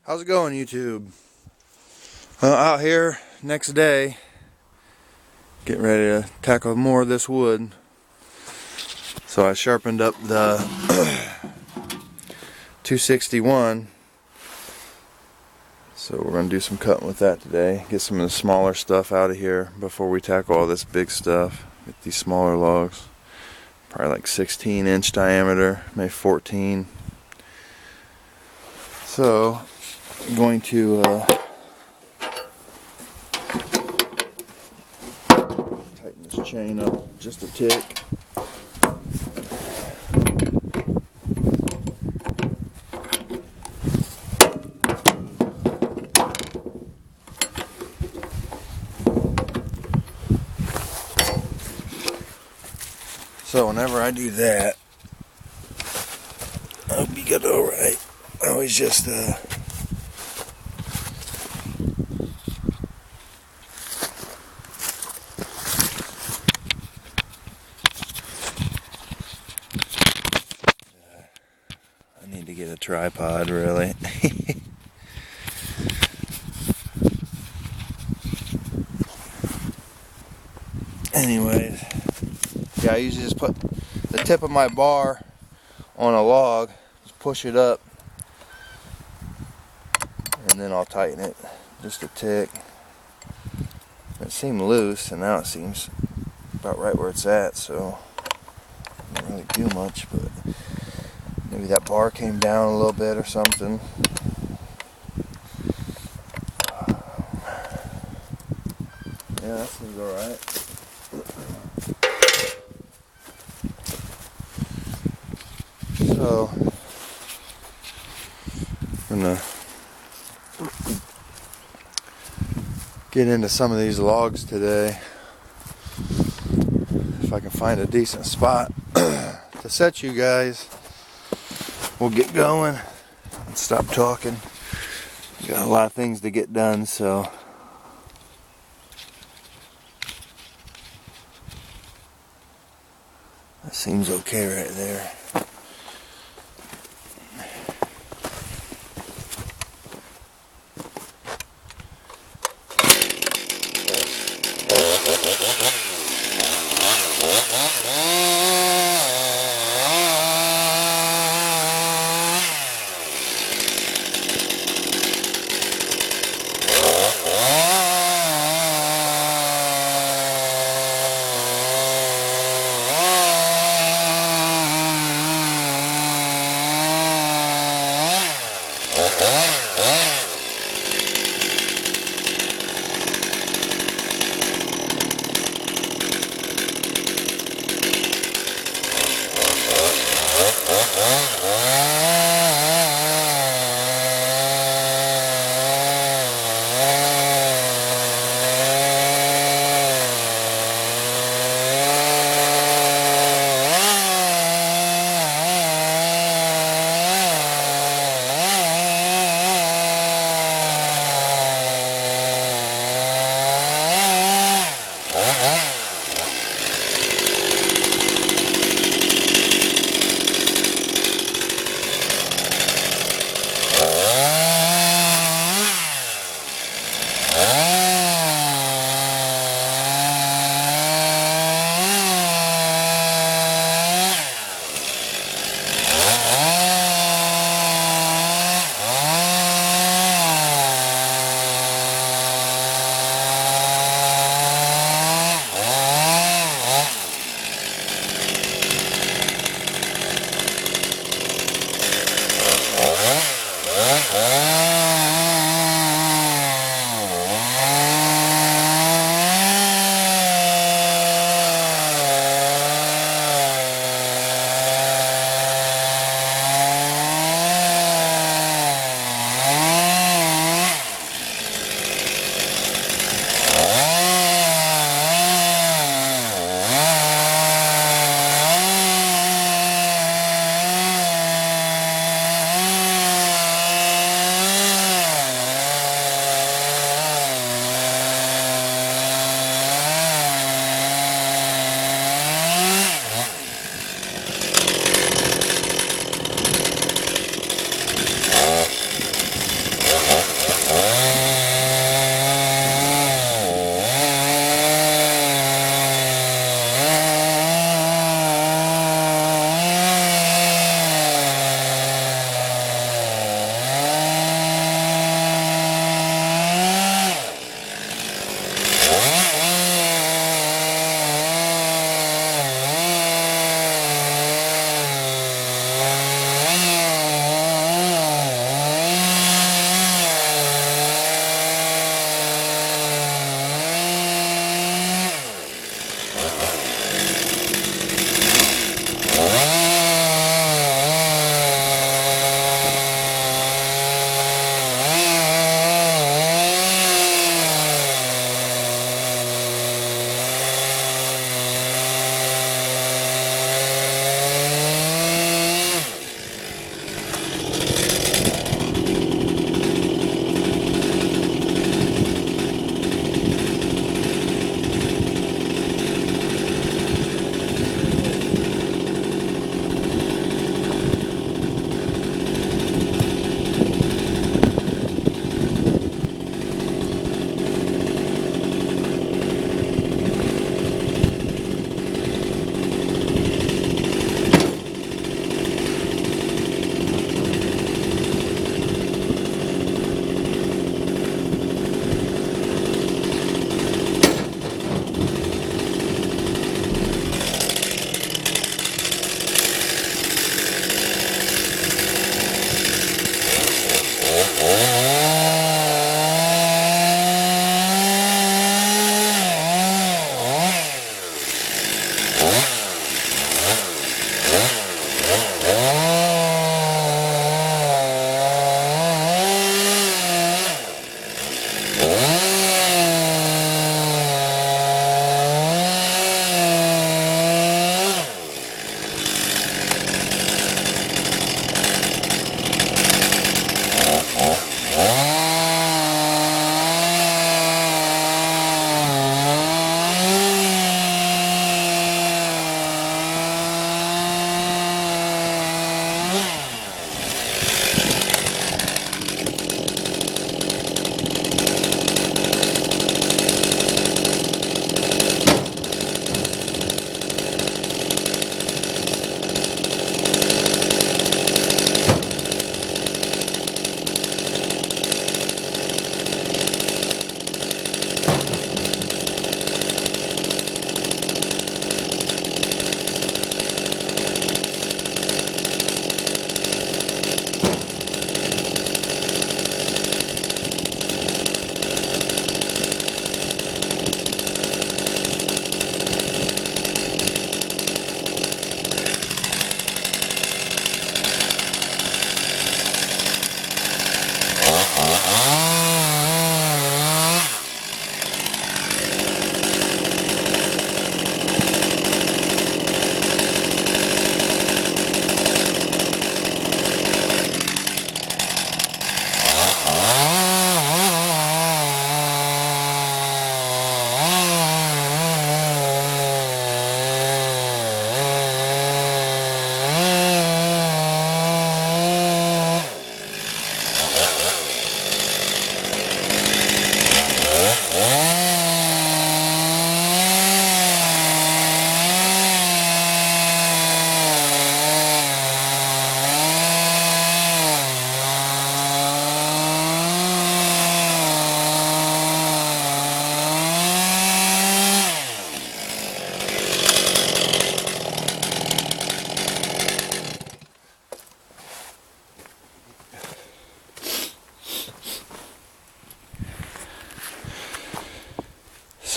How's it going, YouTube? Well, out here next day, getting ready to tackle more of this wood. So I sharpened up the 261. So we're going to do some cutting with that today. Get some of the smaller stuff out of here before we tackle all this big stuff. Get these smaller logs. Probably like 16-inch diameter, maybe 14. So I'm going to tighten this chain up just a tick. So whenever I do that, I hope you get it alright. I always just I need to get a tripod, really. Anyways, yeah, I usually just put the tip of my bar on a log, just push it up, and then I'll tighten it just a tick. It seemed loose, and now it seems about right where it's at, so I don't really do much, but maybe that bar came down a little bit or something. Yeah, that seems alright. So, I'm gonna get into some of these logs today. If I can find a decent spot to set you guys, we'll get going and stop talking. Got a lot of things to get done, so that seems okay right there.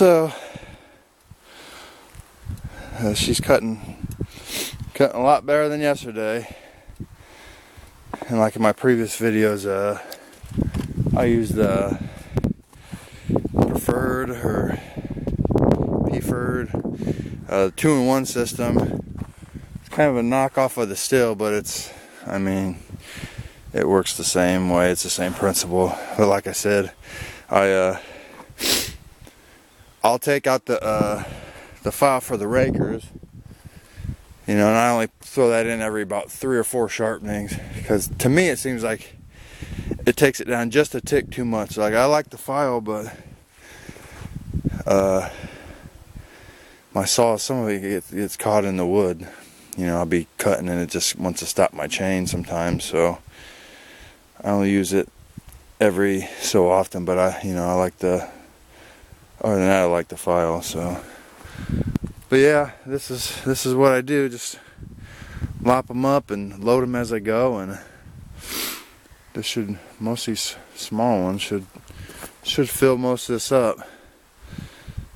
So she's cutting a lot better than yesterday. And like in my previous videos, I used the Preferred or P-Ferd 2-in-1 system. It's kind of a knockoff of the Stihl, but it's, I mean, it works the same way. It's the same principle. But like I said, I'll take out the file for the rakers, you know, and I only throw that in every about 3 or 4 sharpenings, because to me it seems like it takes it down just a tick too much. Like, I like the file, but my saw, some of it gets caught in the wood. You know, I'll be cutting and it just wants to stop my chain sometimes, so I only use it every so often. But I like the, other than that, I like the file. So, but yeah, this is what I do. Just lop them up and load them as I go, and this should, most of these small ones should fill most of this up.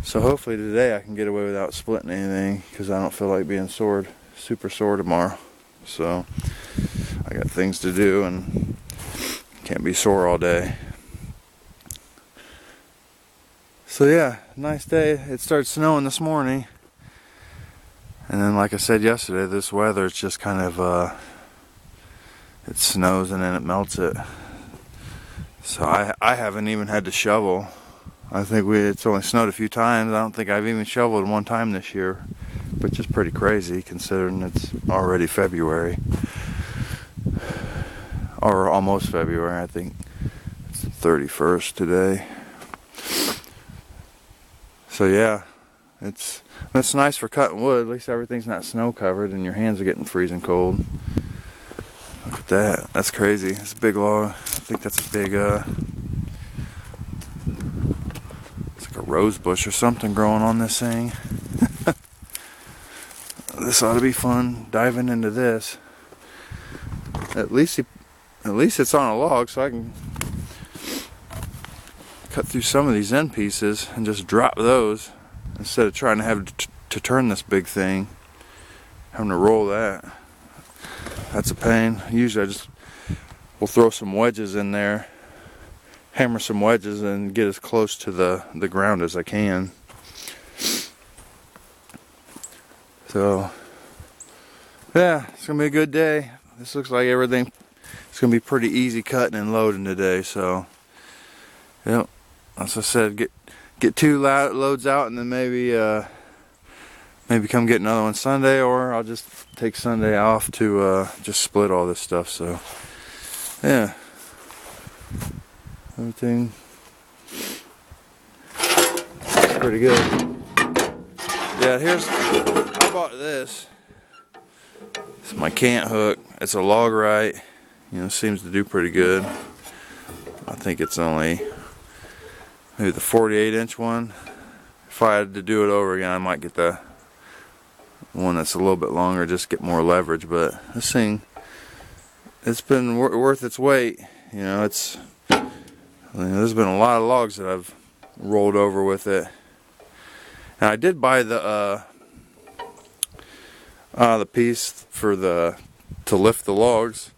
So hopefully today I can get away without splitting anything, because I don't feel like being super sore tomorrow. So I got things to do and can't be sore all day. So yeah, nice day. It started snowing this morning, and then like I said yesterday, this weather, it's just kind of it snows and then it melts it. So I haven't even had to shovel. I think it's only snowed a few times. I don't think I've even shoveled one time this year, which is pretty crazy considering it's already February, or almost February. I think it's the 31st today. So yeah, it's nice for cutting wood. At least everything's not snow covered and your hands are getting freezing cold. Look at that. That's crazy. It's a big log. I think that's a big it's like a rose bush or something growing on this thing. This ought to be fun, diving into this. At least it's on a log, so I can cut through some of these end pieces and just drop those, instead of trying to have to turn this big thing, having to roll that. That's a pain. Usually we'll throw some wedges in there, hammer some wedges, and get as close to the ground as I can. So yeah, it's gonna be a good day. This looks like everything, it's gonna be pretty easy cutting and loading today. So yep, as I said, get 2 loads out, and then maybe come get another one Sunday, or I'll just take Sunday off to just split all this stuff. So yeah, everything pretty good. Yeah, I bought this. It's my cant hook. It's a Log-Rite. You know, seems to do pretty good. I think it's only maybe the 48-inch one. If I had to do it over again, I might get the one that's a little bit longer, just get more leverage. But this thing, it's been worth its weight. You know, there's been a lot of logs that I've rolled over with it. And I did buy the piece for to lift the logs,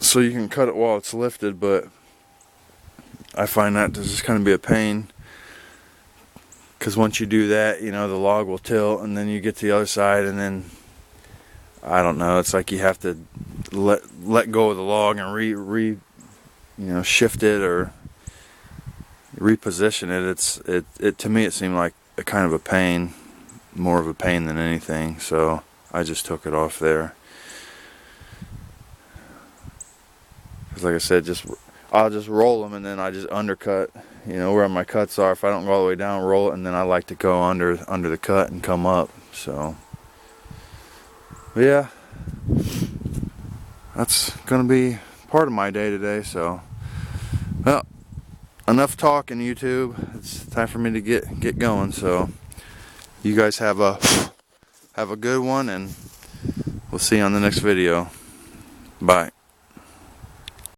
so you can cut it while it's lifted, but I find that to just kind of be a pain, because once you do that, you know, the log will tilt, and then you get to the other side, and then I don't know, it's like you have to let go of the log and shift it or reposition it. It to me it seemed like a kind of a pain, more of a pain than anything, so I just took it off there. Because like I said, I'll just roll them, and then I just undercut, you know, where my cuts are. If I don't go all the way down, roll it, and then I like to go under the cut and come up. So but yeah, that's gonna be part of my day today. So well, enough talking, YouTube. It's time for me to get going. So you guys have a good one, and we'll see you on the next video. Bye.